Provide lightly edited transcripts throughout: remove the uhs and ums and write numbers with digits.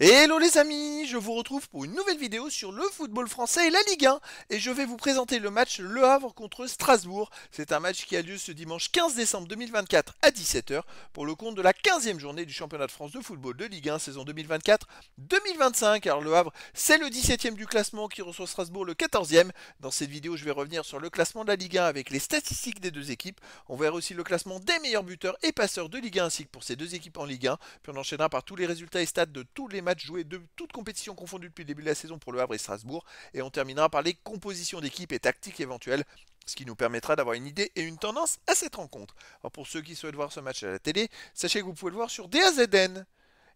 Hello les amis, je vous retrouve pour une nouvelle vidéo sur le football français et la Ligue 1 et je vais vous présenter le match Le Havre contre Strasbourg. C'est un match qui a lieu ce dimanche 15 décembre 2024 à 17 h pour le compte de la 15e journée du championnat de France de football de Ligue 1 saison 2024-2025. Alors Le Havre, c'est le 17e du classement qui reçoit Strasbourg le 14e. Dans cette vidéo, je vais revenir sur le classement de la Ligue 1 avec les statistiques des deux équipes. On verra aussi le classement des meilleurs buteurs et passeurs de Ligue 1 ainsi que pour ces deux équipes en Ligue 1. Puis on enchaînera par tous les résultats et stats de tous les matchs joués de toutes compétitions confondues depuis le début de la saison pour Le Havre et Strasbourg. Et on terminera par les compositions d'équipes et tactiques éventuelles, ce qui nous permettra d'avoir une idée et une tendance à cette rencontre. Alors pour ceux qui souhaitent voir ce match à la télé, sachez que vous pouvez le voir sur DAZN.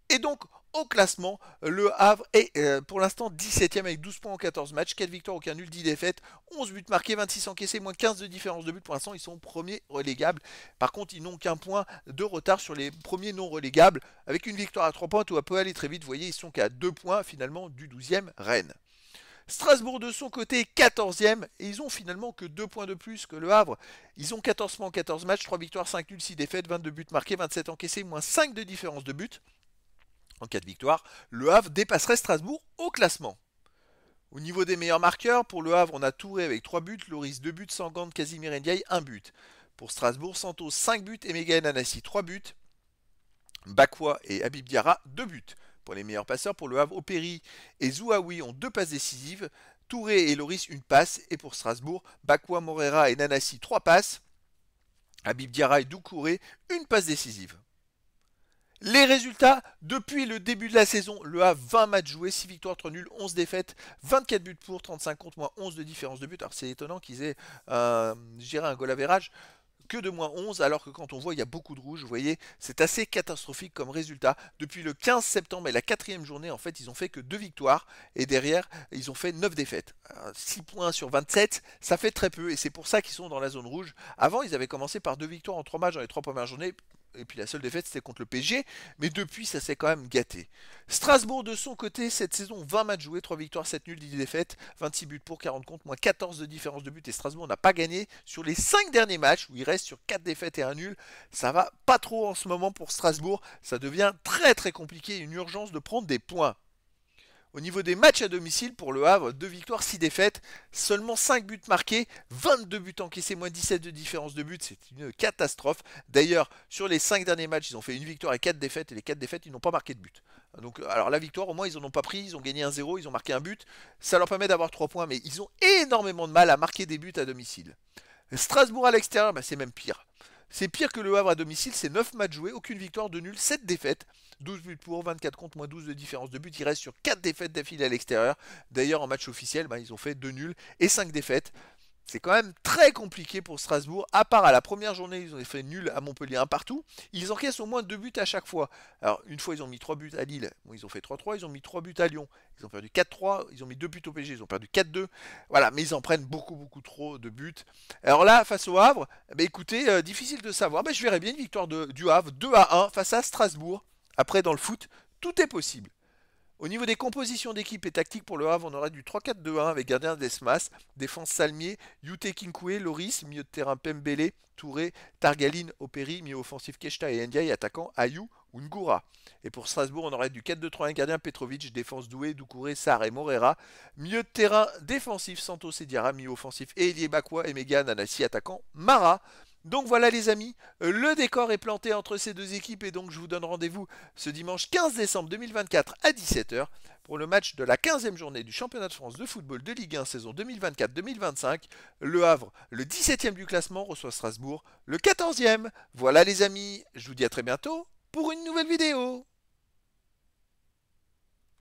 Et donc, au classement, le Havre est pour l'instant 17ème avec 12 points en 14 matchs, 4 victoires, aucun nul, 10 défaites, 11 buts marqués, 26 encaissés, moins 15 de différence de but. Pour l'instant, ils sont premiers relégables. Par contre, ils n'ont qu'un point de retard sur les premiers non relégables. Avec une victoire à 3 points, tout peut aller très vite. Vous voyez, ils sont qu'à 2 points finalement du 12e Rennes. Strasbourg de son côté 14e et ils ont finalement que 2 points de plus que le Havre. Ils ont 14 points en 14 matchs, 3 victoires, 5 nuls, 6 défaites, 22 buts marqués, 27 encaissés, moins 5 de différence de but. En cas de victoire, le Havre dépasserait Strasbourg au classement. Au niveau des meilleurs marqueurs, pour le Havre, on a Touré avec 3 buts, Loris 2 buts, Sangante, Casimir Ndiaye 1 but. Pour Strasbourg, Santos 5 buts et Megaen Anassi 3 buts. Bakwa et Habib Diarra 2 buts. Pour les meilleurs passeurs, pour le Havre, Opéry et Zouaoui ont 2 passes décisives. Touré et Loris une passe. Et pour Strasbourg, Bakwa, Morera et Nanassi 3 passes. Habib Diarra et Doucouré une passe décisive. Les résultats, depuis le début de la saison, le Havre 20 matchs joués, 6 victoires, 3 nuls, 11 défaites, 24 buts pour, 35 contre, moins 11 de différence de but. Alors c'est étonnant qu'ils aient géré un goal average que de moins 11, alors que quand on voit il y a beaucoup de rouge, vous voyez, c'est assez catastrophique comme résultat. Depuis le 15 septembre et la 4e journée, en fait, ils ont fait que 2 victoires, et derrière, ils ont fait 9 défaites. 6 points sur 27, ça fait très peu, et c'est pour ça qu'ils sont dans la zone rouge. Avant, ils avaient commencé par 2 victoires en 3 matchs dans les 3 premières journées, et puis la seule défaite c'était contre le PSG, mais depuis ça s'est quand même gâté. Strasbourg de son côté, cette saison 20 matchs joués, 3 victoires, 7 nuls, 10 défaites, 26 buts pour, 40 contre, moins 14 de différence de but, et Strasbourg n'a pas gagné sur les 5 derniers matchs où il reste sur 4 défaites et 1 nul. Ça va pas trop en ce moment pour Strasbourg, ça devient très très compliqué, une urgence de prendre des points. Au niveau des matchs à domicile, pour le Havre, 2 victoires, 6 défaites, seulement 5 buts marqués, 22 buts encaissés, moins 17 de différence de but, c'est une catastrophe. D'ailleurs, sur les 5 derniers matchs, ils ont fait une victoire et 4 défaites, et les 4 défaites, ils n'ont pas marqué de but. Donc, alors la victoire, au moins, ils n'en ont pas pris, ils ont gagné 1-0, ils ont marqué un but, ça leur permet d'avoir 3 points, mais ils ont énormément de mal à marquer des buts à domicile. Strasbourg à l'extérieur, bah, c'est même pire. C'est pire que le Havre à domicile, c'est 9 matchs joués, aucune victoire, 2 nuls, 7 défaites, 12 buts pour, 24 contre, moins 12 de différence de but. Ils restent sur 4 défaites d'affilée à l'extérieur. D'ailleurs, en match officiel, ils ont fait 2 nuls et 5 défaites. C'est quand même très compliqué pour Strasbourg, à part à la première journée, ils ont fait nul à Montpellier, un partout. Ils encaissent au moins 2 buts à chaque fois. Alors, une fois, ils ont mis 3 buts à Lille, bon, ils ont fait 3-3, ils ont mis 3 buts à Lyon, ils ont perdu 4-3, ils ont mis 2 buts au PSG, ils ont perdu 4-2. Voilà, mais ils en prennent beaucoup, beaucoup trop de buts. Alors là, face au Havre, écoutez, difficile de savoir. Je verrais bien une victoire du Havre, 2-1 face à Strasbourg. Après, dans le foot, tout est possible. Au niveau des compositions d'équipe et tactiques pour le Havre, on aurait du 3-4-2-1 avec gardien Desmas, défense Salmier, Yute Kinkoué, Loris, milieu de terrain Pembele, Touré, Targaline, Opéry, milieu offensif Keshta et Ndiaye, attaquant Ayou ou Ngoura. Et pour Strasbourg, on aurait du 4-2-3-1 gardien Petrovic, défense Doué, Doucouré, Sarr et Morera, milieu de terrain défensif Santos et Diarra, milieu offensif Elie Bakwa et Megan Anassi, attaquant Mara. Donc voilà les amis, le décor est planté entre ces deux équipes et donc je vous donne rendez-vous ce dimanche 15 décembre 2024 à 17 h pour le match de la 15e journée du championnat de France de football de Ligue 1 saison 2024-2025. Le Havre, le 17e du classement, reçoit Strasbourg, le 14e. Voilà les amis, je vous dis à très bientôt pour une nouvelle vidéo.